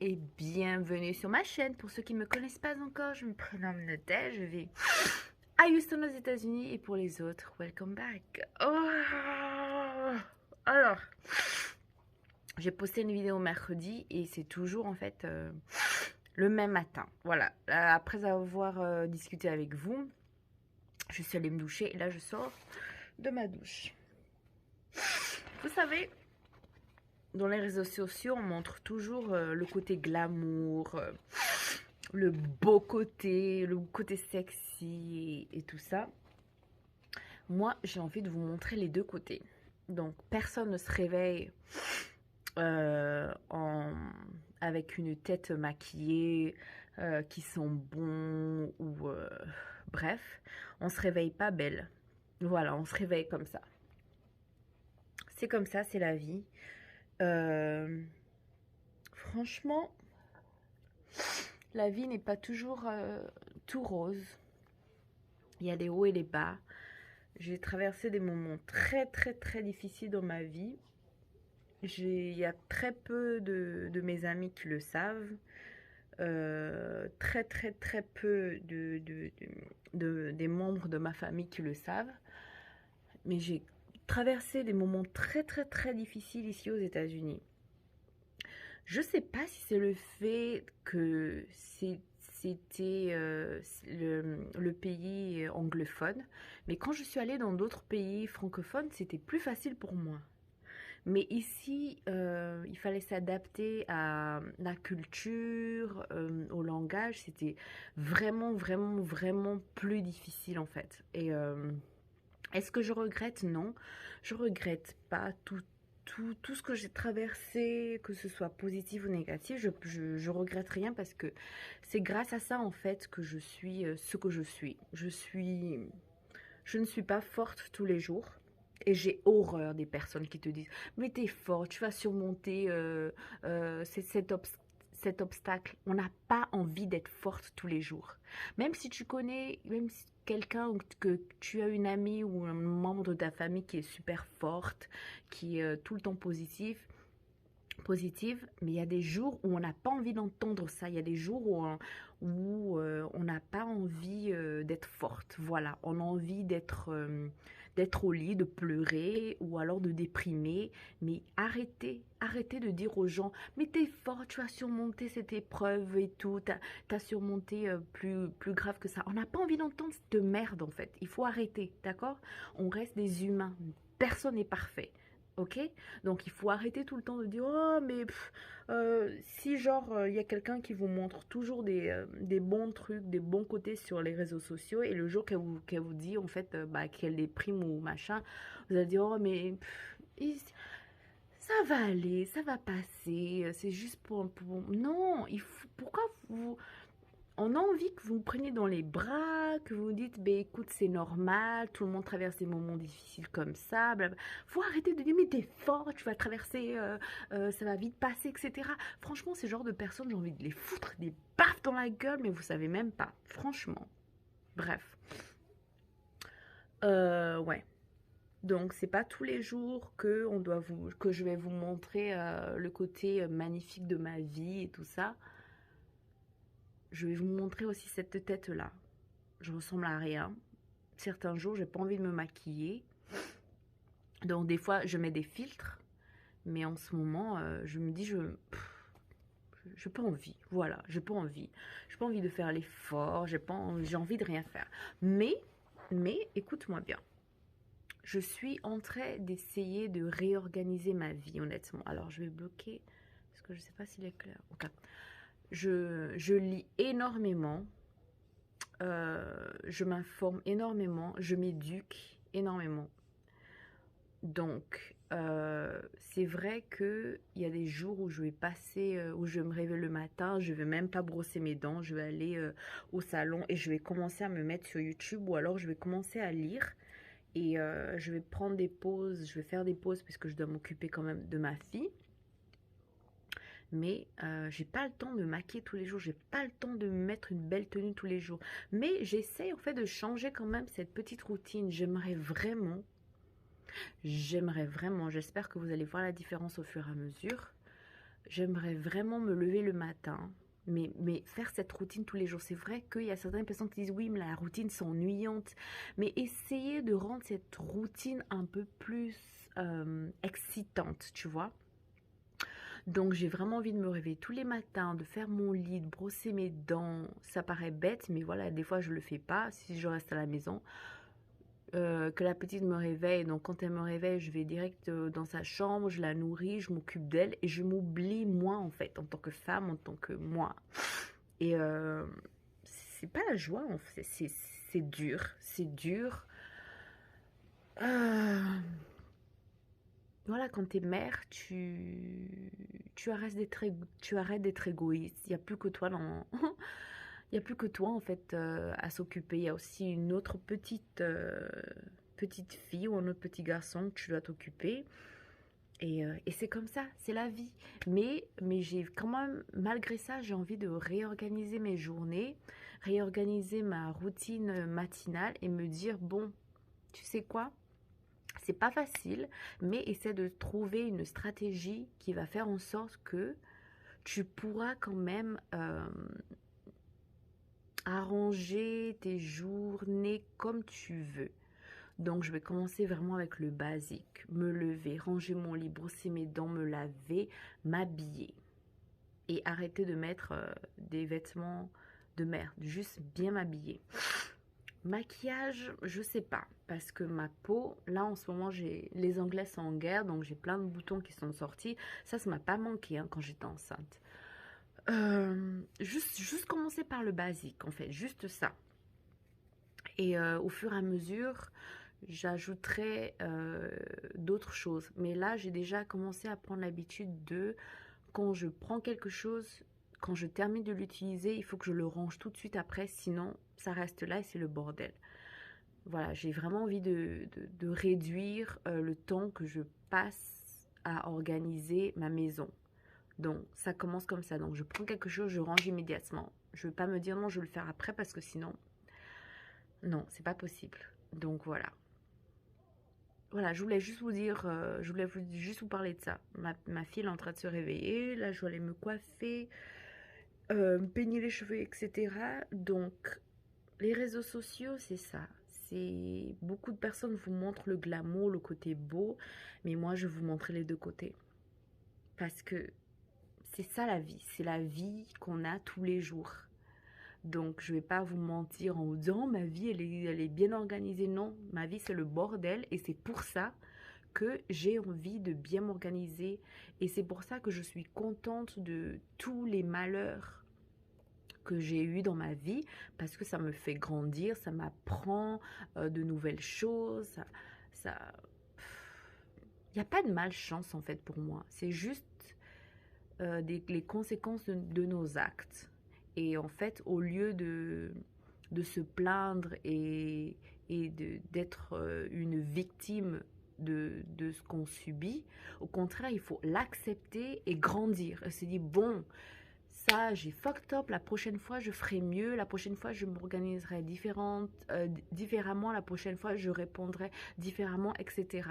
et bienvenue sur ma chaîne. Pour ceux qui ne me connaissent pas encore, je me prénomme Nadège, je vis à Houston aux États-Unis et pour les autres, welcome back. Alors, j'ai posté une vidéo mercredi et c'est toujours en fait le même matin. Voilà, après avoir discuté avec vous, je suis allée me doucher et là je sors de ma douche. Vous savez, dans les réseaux sociaux, on montre toujours le côté glamour, le beau côté, le côté sexy et tout ça. Moi, j'ai envie de vous montrer les deux côtés. Donc, personne ne se réveille avec une tête maquillée, qui sent bon ou bref, on se réveille pas belle. Voilà, on se réveille comme ça. C'est comme ça, c'est la vie. Franchement, la vie n'est pas toujours tout rose. Il y a les hauts et les bas. J'ai traversé des moments très difficiles dans ma vie. Il y a très peu de mes amis qui le savent. Très peu des membres de ma famille qui le savent. Mais j'ai traversé des moments très difficiles ici aux États-Unis. Je sais pas si c'est le fait que c'était le pays anglophone, mais quand je suis allée dans d'autres pays francophones, c'était plus facile pour moi. Mais ici, il fallait s'adapter à la culture, au langage. C'était vraiment plus difficile en fait. Et est-ce que je regrette? Non, je regrette pas tout ce que j'ai traversé, que ce soit positif ou négatif. Je regrette rien parce que c'est grâce à ça en fait que je suis ce que je suis. Je ne suis pas forte tous les jours. Et j'ai horreur des personnes qui te disent mais t'es fort, tu vas surmonter cet obstacle. On n'a pas envie d'être forte tous les jours. Même si tu connais, même si quelqu'un ou que tu as une amie ou un membre de ta famille qui est super forte, qui est tout le temps positive, mais il y a des jours où on n'a pas envie d'entendre ça. Il y a des jours où on n'a pas envie d'être forte. Voilà, on a envie d'être au lit, de pleurer ou alors de déprimer. Mais arrêtez de dire aux gens, mais t'es fort, tu as surmonté cette épreuve et tout, t'as surmonté plus grave que ça. On n'a pas envie d'entendre cette merde en fait. Il faut arrêter, d'accord? On reste des humains. Personne n'est parfait. Ok? Donc il faut arrêter tout le temps de dire oh mais si genre il y a quelqu'un qui vous montre toujours des bons trucs, des bons côtés sur les réseaux sociaux et le jour qu'elle vous dit en fait bah, qu'elle déprime ou machin, vous allez dire oh mais ça va aller, ça va passer, c'est juste Non, pourquoi vous... On a envie que vous me preniez dans les bras, que vous dites, ben écoute, c'est normal, tout le monde traverse des moments difficiles comme ça, blablabla. Faut arrêter de dire, mais t'es fort, tu vas traverser, ça va vite passer, etc. Franchement, ces genres de personnes, j'ai envie de les foutre des baffes dans la gueule, mais vous savez même pas, franchement. Bref. Ouais. Donc, c'est pas tous les jours que je vais vous montrer le côté magnifique de ma vie et tout ça. Je vais vous montrer aussi cette tête-là. Je ressemble à rien. Certains jours, j'ai pas envie de me maquiller. Donc, des fois, je mets des filtres. Mais en ce moment, je me dis, j'ai pas envie. Voilà, j'ai pas envie. J'ai pas envie de faire l'effort. J'ai envie de rien faire. Mais, écoute-moi bien. Je suis en train d'essayer de réorganiser ma vie, honnêtement. Alors, je vais bloquer, parce que je sais pas s'il est clair. Ok. Je lis énormément. Je m'informe énormément, je m'éduque énormément. Donc, c'est vrai qu'il y a des jours où je vais passer, où je vais me réveiller le matin, je ne vais même pas brosser mes dents, je vais aller au salon et je vais commencer à me mettre sur YouTube ou alors je vais commencer à lire et je vais prendre des pauses, je vais faire des pauses parce que je dois m'occuper quand même de ma fille. Mais j'ai pas le temps de me maquiller tous les jours, j'ai pas le temps de me mettre une belle tenue tous les jours. Mais j'essaie en fait de changer quand même cette petite routine. J'aimerais vraiment, j'espère que vous allez voir la différence au fur et à mesure. j'aimerais vraiment me lever le matin, mais faire cette routine tous les jours. C'est vrai qu'il y a certaines personnes qui disent oui, mais la routine c'est ennuyante. Mais essayez de rendre cette routine un peu plus excitante, tu vois. Donc j'ai vraiment envie de me réveiller tous les matins, de faire mon lit, de brosser mes dents. Ça paraît bête, mais voilà, des fois je le fais pas si je reste à la maison. Que la petite me réveille. Donc quand elle me réveille, je vais direct dans sa chambre, je la nourris, je m'occupe d'elle et je m'oublie moi en fait, en tant que femme, en tant que moi. Et c'est pas la joie, en fait. C'est dur, c'est dur. Euh, voilà, quand t'es mère, tu arrêtes d'être égoïste. Il n'y a plus que toi dans... Il y a plus que toi en fait à s'occuper. Il y a aussi une autre petite fille ou un autre petit garçon que tu dois t'occuper. Et c'est comme ça, c'est la vie. Mais j'ai quand même, malgré ça, j'ai envie de réorganiser mes journées, réorganiser ma routine matinale et me dire, bon, tu sais quoi? C'est pas facile, mais essaie de trouver une stratégie qui va faire en sorte que tu pourras quand même arranger tes journées comme tu veux. Donc, je vais commencer vraiment avec le basique. Me lever, ranger mon lit, brosser mes dents, me laver, m'habiller. Et arrêter de mettre des vêtements de merde. Juste bien m'habiller. Maquillage, je sais pas. Parce que ma peau, là en ce moment, les Anglais sont en guerre. Donc, j'ai plein de boutons qui sont sortis. Ça m'a pas manqué hein, quand j'étais enceinte. Juste commencer par le basique, en fait. Juste ça. Et au fur et à mesure, j'ajouterai d'autres choses. Mais là, j'ai déjà commencé à prendre l'habitude de, quand je prends quelque chose, quand je termine de l'utiliser, il faut que je le range tout de suite après, sinon ça reste là et c'est le bordel. Voilà, j'ai vraiment envie de réduire le temps que je passe à organiser ma maison. Donc, ça commence comme ça. Donc, je prends quelque chose, je range immédiatement. Je ne vais pas me dire non, je vais le faire après parce que sinon, non, c'est pas possible. Donc, voilà. Voilà, je voulais juste vous dire, juste vous parler de ça. Ma fille elle est en train de se réveiller, là je vais aller me coiffer, me peigner les cheveux, etc. Donc, les réseaux sociaux, c'est ça. C'est beaucoup de personnes vous montrent le glamour, le côté beau, mais moi je vais vous montrer les deux côtés. Parce que c'est ça la vie, c'est la vie qu'on a tous les jours. Donc, je vais pas vous mentir en vous disant, oh, ma vie, elle est bien organisée. Non, ma vie, c'est le bordel. Et c'est pour ça que j'ai envie de bien m'organiser. Et c'est pour ça que je suis contente de tous les malheurs que j'ai eu dans ma vie. Parce que ça me fait grandir, ça m'apprend de nouvelles choses. Ça... Il n'y a pas de malchance, en fait, pour moi. C'est juste les conséquences de nos actes. Et en fait, au lieu de se plaindre et d'être une victime de ce qu'on subit, au contraire, il faut l'accepter et grandir. Et se dire, bon, ça, j'ai fucked up, la prochaine fois, je ferai mieux, la prochaine fois, je m'organiserai différemment, la prochaine fois, je répondrai différemment, etc.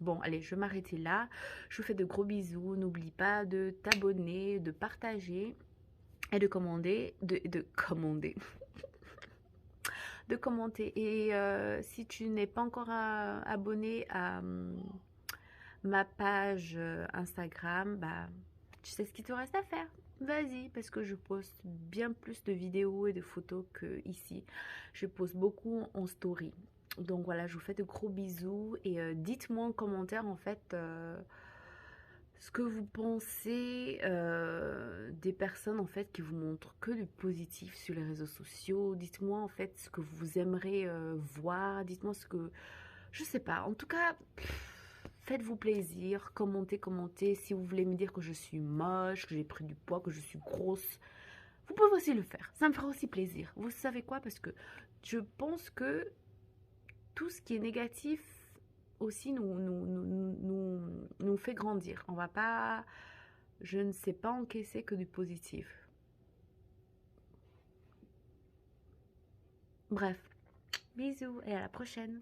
Bon, allez, je vais m'arrêter là. Je vous fais de gros bisous. N'oublie pas de t'abonner, de partager et de commander, de commander, de commenter. Et si tu n'es pas encore abonné à ma page Instagram, bah, tu sais ce qu'il te reste à faire. Vas-y, parce que je poste bien plus de vidéos et de photos que ici. Je poste beaucoup en story. Donc voilà, je vous fais de gros bisous et dites-moi en commentaire en fait ce que vous pensez des personnes en fait qui vous montrent que du positif sur les réseaux sociaux. Dites-moi en fait ce que vous aimeriez voir. Dites-moi ce que... Je sais pas. En tout cas, faites-vous plaisir. Commentez. Si vous voulez me dire que je suis moche, que j'ai pris du poids, que je suis grosse, vous pouvez aussi le faire. Ça me fera aussi plaisir. Vous savez quoi? Parce que je pense que tout ce qui est négatif aussi nous fait grandir. On va pas, je ne sais pas encaisser que du positif. Bref, bisous et à la prochaine.